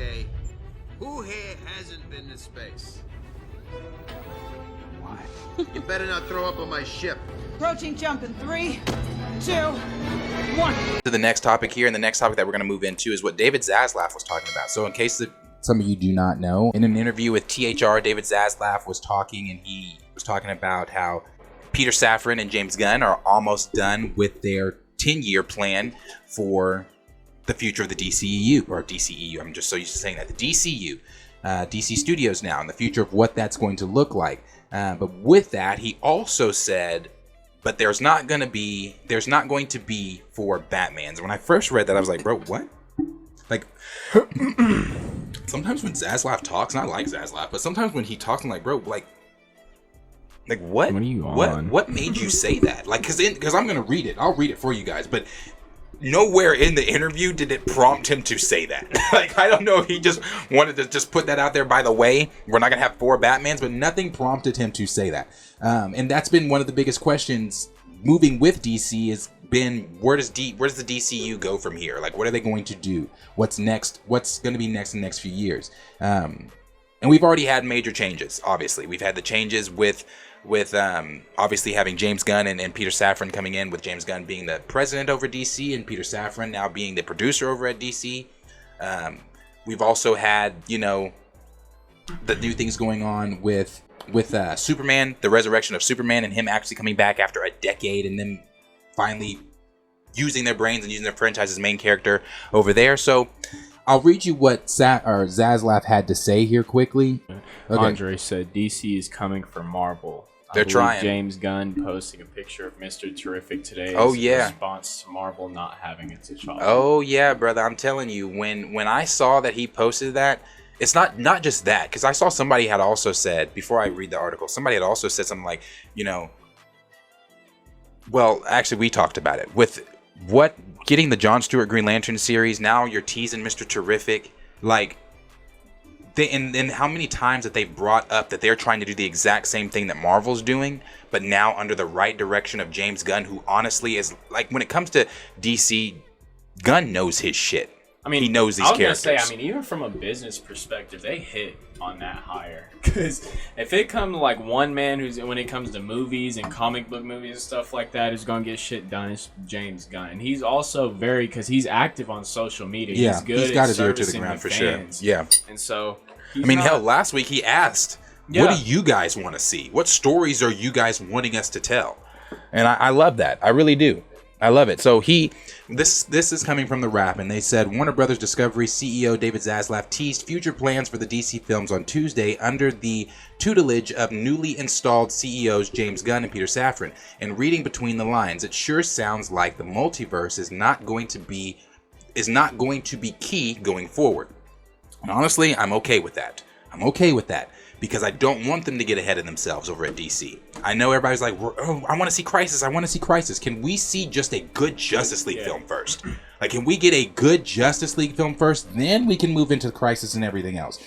Okay, who here hasn't been to space? Why? You better not throw up on my ship. Approaching jump in 3, 2, 1. To the next topic here, and the next topic that we're going to move into is what David Zaslav was talking about. So in case that some of you do not know, in an interview with THR, David Zaslav was talking, and he was talking about how Peter Safran and James Gunn are almost done with their 10-year plan for the future of the DCU, or DCEU. I'm just so used to saying that. The DCU, DC Studios now, and the future of what that's going to look like. But with that, he also said, but there's not going to be 4 Batmans. When I first read that, I was like, bro, what? Like, sometimes when Zaslav talks, and I like Zaslav, but sometimes when he talks, I'm like, bro, like what? What are you on? What made you say that? Like, because I'm gonna read it. I'll read it for you guys, but nowhere in the interview did it prompt him to say that. Like, I don't know if he just wanted to just put that out there. By the way, we're not gonna have 4 Batmans, but nothing prompted him to say that. And that's been one of the biggest questions moving with DC has been, where does the DCU go from here? Like, what are they going to do? What's next? What's going to be next in the next few years? And we've already had major changes. Obviously, we've had the changes with obviously having James Gunn and Peter Safran coming in, with James Gunn being the president over DC and Peter Safran now being the producer over at DC. We've also had, you know, the new things going on with Superman, the resurrection of Superman, and him actually coming back after a decade, and then finally using their brains and using their franchise's main character over there. So I'll read you what Zaslav had to say here quickly. Okay. Andre said DC is coming for Marvel. They're trying. James Gunn posting a picture of Mr. Terrific today. Oh yeah. In response to Marvel not having it to T'Challa. Oh yeah, brother. I'm telling you, when I saw that he posted that, it's not just that, because I saw somebody had also said, before I read the article, somebody had also said something like, you know, well, actually we talked about it with what getting the John Stewart Green Lantern series. Now you're teasing Mr. Terrific, like. And how many times that they brought up that they're trying to do the exact same thing that Marvel's doing, but now under the right direction of James Gunn, who honestly is, like, when it comes to DC, Gunn knows his shit. I mean, he knows these characters. I was gonna say, even from a business perspective, they hit on that hire. Because if it comes to like one man when it comes to movies and comic book movies and stuff like that, who's gonna get shit done, it's James Gunn. And he's also because he's active on social media. Yeah, he's good. He's got his ear to the ground for fans. sure. Yeah, and so hell, last week he asked, "What do you guys want to see? What stories are you guys wanting us to tell?" And I love that. I really do. I love it. So this is coming from The Wrap, and they said Warner Brothers Discovery CEO David Zaslav teased future plans for the DC films on Tuesday under the tutelage of newly installed CEOs James Gunn and Peter Safran. And reading between the lines, it sure sounds like the multiverse is not going to be key going forward. And honestly, I'm okay with that. Because I don't want them to get ahead of themselves over at DC. I know everybody's like, oh, I want to see Crisis. Can we see just a good Justice League film first? Like, can we get a good Justice League film first? Then we can move into Crisis and everything else.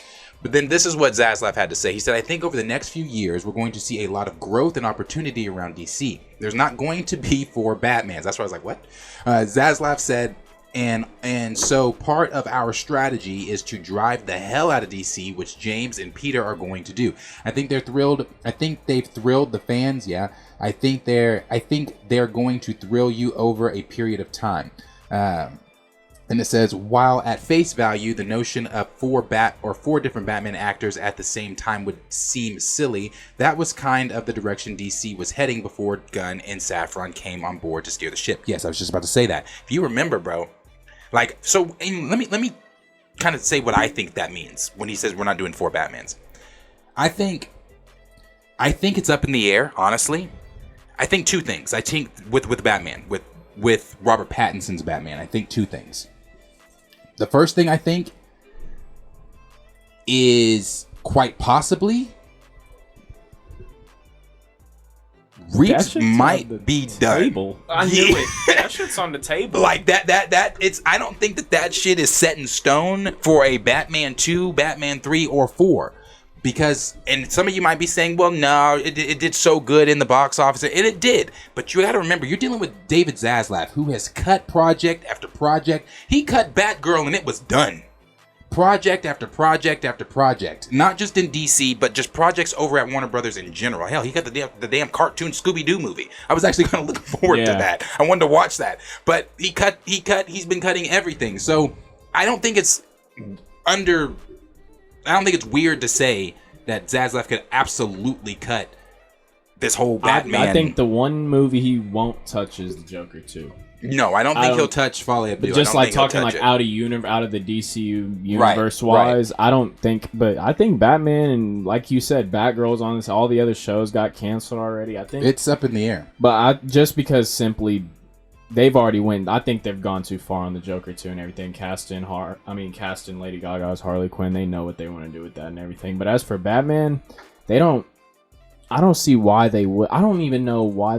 But then this is what Zaslav had to say. He said, I think over the next few years, we're going to see a lot of growth and opportunity around DC. There's not going to be 4 Batmans. That's why I was like, what? Zaslav said, And so part of our strategy is to drive the hell out of DC, which James and Peter are going to do. I think they're thrilled. I think they've thrilled the fans. Yeah. I think they're going to thrill you over a period of time. And it says, while at face value, the notion of 4 different Batman actors at the same time would seem silly, that was kind of the direction DC was heading before Gunn and Safran came on board to steer the ship. Yes, I was just about to say that. If you remember, bro, like, so let me kind of say what I think that means when he says we're not doing 4 Batmans. I think it's up in the air, honestly. I think 2 things. I think with Batman, with Robert Pattinson's Batman, I think 2 things. The first thing I think is quite possibly Reeves might be done. I knew it. That shit's on the table. Like that it's, I don't think that shit is set in stone for a Batman 2, Batman 3, or 4. Because, and some of you might be saying, well, no, it did so good in the box office, and it did. But you got to remember, you're dealing with David Zaslav, who has cut project after project. He cut Batgirl, and it was done. project after project after project, not just in DC, but just projects over at Warner Brothers in general. Hell, he got the damn cartoon Scooby-Doo movie. I was actually going to look forward to that. I wanted to watch that, but he's been cutting everything. So I don't think it's weird to say that Zaslav could absolutely cut this whole Batman. I think the one movie he won't touch is the Joker 2. No, I don't think he'll touch Folly of Blue. Just like talking like out of the DCU universe wise, I don't think. But I think Batman and like you said, Batgirl's on this. All the other shows got canceled already. I think it's up in the air. But just because simply they've already went. I think they've gone too far on the Joker 2 and everything. Casting Lady Gaga as Harley Quinn. They know what they want to do with that and everything. But as for Batman, they don't. I don't see why they would. I don't even know why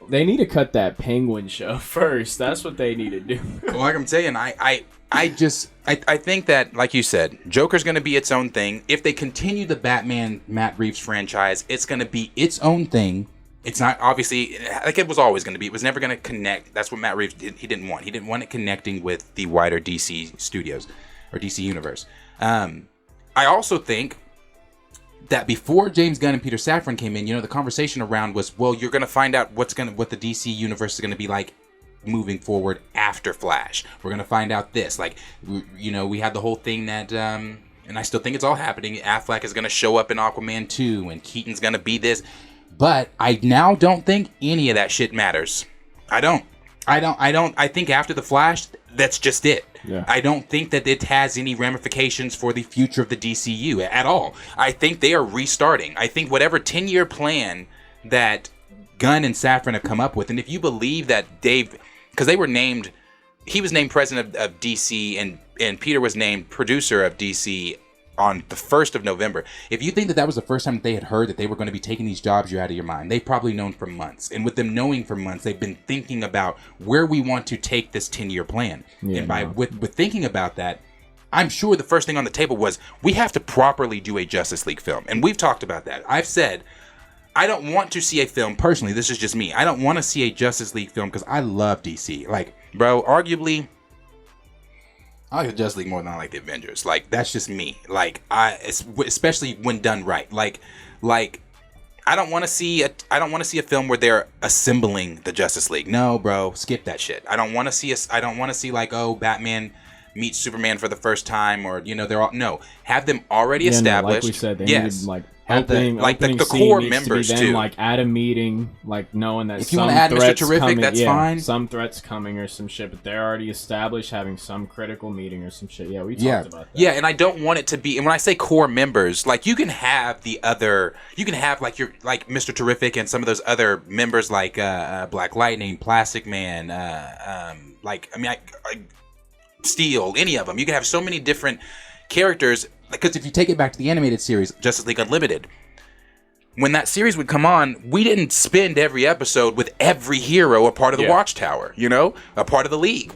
they need to cut that Penguin show first. That's what they need to do. Well, like I'm saying, I think that, like you said, Joker's going to be its own thing. If they continue the Batman Matt Reeves franchise, it's going to be its own thing. It's not obviously like it was always going to be. It was never going to connect. That's what Matt Reeves did. He didn't want. He didn't want it connecting with the wider DC studios or DC universe. I also think that before James Gunn and Peter Safran came in, the conversation around was, well, you're going to find out what the DC universe is going to be like moving forward after Flash. We're going to find out this. Like, we had the whole thing that, and I still think it's all happening. Affleck is going to show up in Aquaman 2, and Keaton's going to be this. But I now don't think any of that shit matters. I don't. I think after the Flash, that's just it. Yeah. I don't think that it has any ramifications for the future of the DCU at all. I think they are restarting. I think whatever 10-year plan that Gunn and Safran have come up with, and if you believe that Dave, because he was named president of DC and Peter was named producer of DC on the 1st of November. If you think that was the first time that they had heard that they were going to be taking these jobs, you're out of your mind. They've probably known for months. And with them knowing for months, they've been thinking about where we want to take this 10-year plan. Yeah, and with thinking about that, I'm sure the first thing on the table was, we have to properly do a Justice League film. And we've talked about that. I've said, I don't want to see a film, personally, this is just me. I don't want to see a Justice League film because I love DC. Like, bro, arguably, I like the Justice League more than I like the Avengers. Like, that's just me. Like, especially when done right. Like, I don't want to see a film where they're assembling the Justice League. No, bro, skip that shit. I don't want to see like, oh, Batman meets Superman for the first time, or they're all have them already established. Like we said, they needed have the core members to too. Like at a meeting, like knowing that if you want to add Mr. Terrific, coming, that's fine. Some threats coming or some shit, but they're already established, having some critical meeting or some shit. Yeah, we talked about that. Yeah, and I don't want it to be. And when I say core members, like you can have like your like Mr. Terrific and some of those other members like Black Lightning, Plastic Man, Steel, any of them. You can have so many different characters. Because if you take it back to the animated series, Justice League Unlimited, when that series would come on, we didn't spend every episode with every hero a part of the Watchtower, a part of the League.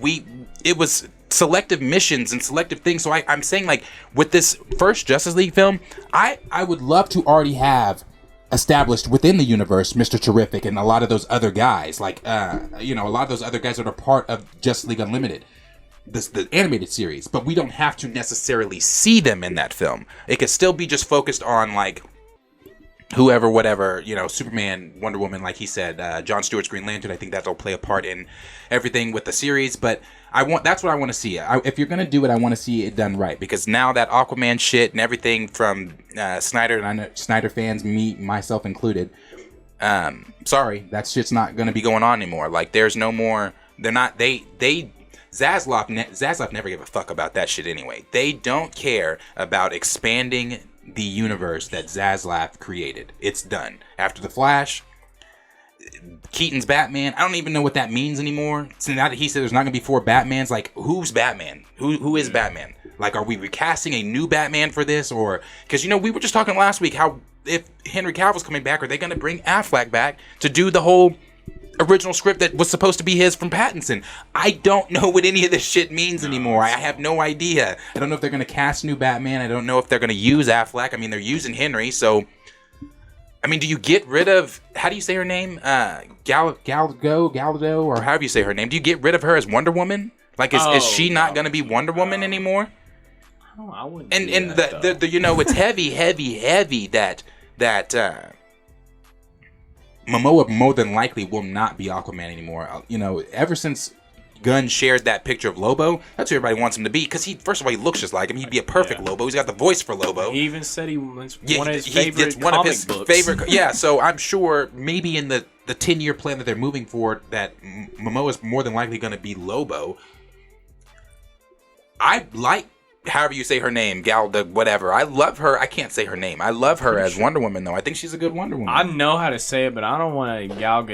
It was selective missions and selective things. So I'm saying, like, with this first Justice League film, I would love to already have established within the universe Mr. Terrific and a lot of those other guys, like, a lot of those other guys that are part of Justice League Unlimited. The animated series, but we don't have to necessarily see them in that film. It could still be just focused on like whoever, whatever, Superman, Wonder Woman, like he said, Jon Stewart's Green Lantern. I think that'll play a part in everything with the series, but that's what I want to see. If you're gonna do it, I want to see it done right, because now that Aquaman shit and everything from Snyder, and I know Snyder fans, myself included, sorry, that shit's not gonna be going on anymore. Like, there's no more. They're not. Zaslav never gave a fuck about that shit anyway. They don't care about expanding the universe that Zaslav created. It's done. After the Flash, Keaton's Batman, I don't even know what that means anymore. So now that he said there's not going to be 4 Batmans, like, who's Batman? Who is Batman? Like, are we recasting a new Batman for this? Or, because, we were just talking last week how if Henry Cavill's coming back, are they going to bring Affleck back to do the whole original script that was supposed to be his from Pattinson? I don't know what any of this shit means anymore. I have no idea. I don't know if they're going to cast new Batman. I don't know if they're going to use Affleck. I mean, they're using Henry, so I mean, do you get rid of, how do you say her name? Galdo, or however you say her name. Do you get rid of her as Wonder Woman? Like, is she not going to be Wonder Woman anymore? I wouldn't. And the you know, it's heavy that Momoa more than likely will not be Aquaman anymore. You know, ever since Gunn shared that picture of Lobo, that's who everybody wants him to be. Because he, first of all, he looks just like him. He'd be a perfect Lobo. He's got the voice for Lobo. He even said one of his favorite books. Yeah, so I'm sure maybe in the 10-year plan that they're moving forward, that Momoa is more than likely going to be Lobo. I like, however you say her name, whatever. I love her. I can't say her name. I love her as Wonder Woman, though. I think she's a good Wonder Woman. I know how to say it, but I don't want to Gal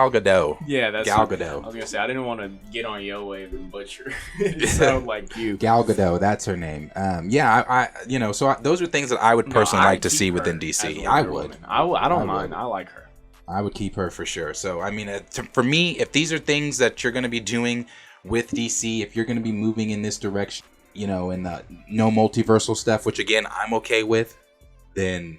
Gadot. Yeah, that's Gal Gadot. I was gonna say I didn't want to get on your wave and butcher. It sound like you. Gal Gadot, that's her name. Those are things that I would personally like to see within DC. I would. I don't mind. I like her. I would keep her for sure. So I mean, for me, if these are things that you're going to be doing with DC, if you're going to be moving in this direction, you know, and no multiversal stuff, which again I'm okay with, then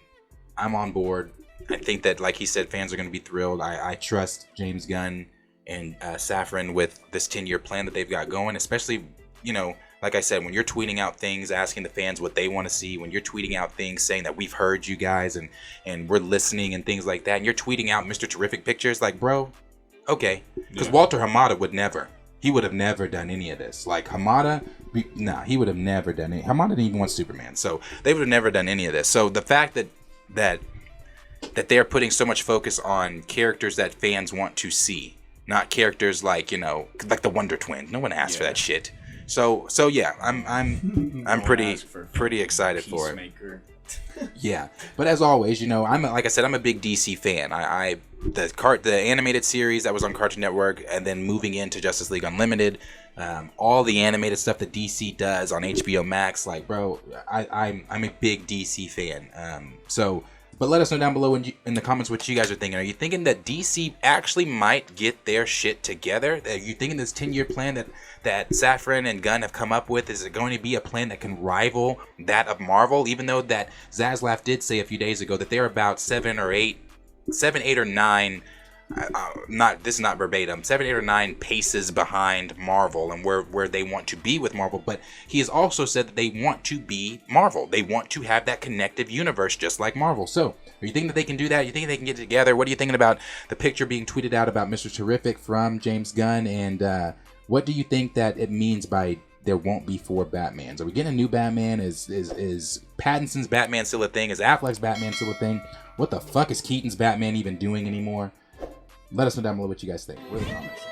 I'm on board. I think that, like he said, fans are going to be thrilled. I trust James Gunn and Safran with this 10-year plan that they've got going, especially, you know, like I said, when you're tweeting out things, asking the fans what they want to see, when you're tweeting out things saying that we've heard you guys and we're listening and things like that, and you're tweeting out Mr. Terrific pictures, like, bro, okay. Because Walter Hamada would never. He would have never done any of this. Like, Hamada, he would have never done it. Hamada didn't even want Superman, so they would have never done any of this. So the fact that they're putting so much focus on characters that fans want to see, not characters like, you know, like the Wonder Twins. No one asked for that shit. So yeah, I'm pretty excited for it. Yeah, but as always, you know, like I said, I'm a big DC fan. The animated series that was on Cartoon Network, and then moving into Justice League Unlimited, all the animated stuff that DC does on HBO Max, like, bro, I'm a big DC fan. But let us know down below in the comments what you guys are thinking. Are you thinking that DC actually might get their shit together? Are you thinking this 10-year plan that Safran and Gunn have come up with, is it going to be a plan that can rival that of Marvel? Even though that Zaslav did say a few days ago that they're about 7, 8, or 9. This is not verbatim, 7, 8, or 9 paces behind Marvel and where they want to be with Marvel, but he has also said that they want to be Marvel. They want to have that connective universe just like Marvel. So, are you thinking that they can do that? You think they can get it together? What are you thinking about the picture being tweeted out about Mr. Terrific from James Gunn? And what do you think that it means by there won't be 4 Batmans? Are we getting a new Batman? Is Pattinson's Batman still a thing? Is Affleck's Batman still a thing? What the fuck is Keaton's Batman even doing anymore? Let us know down below what you guys think. What are the comments?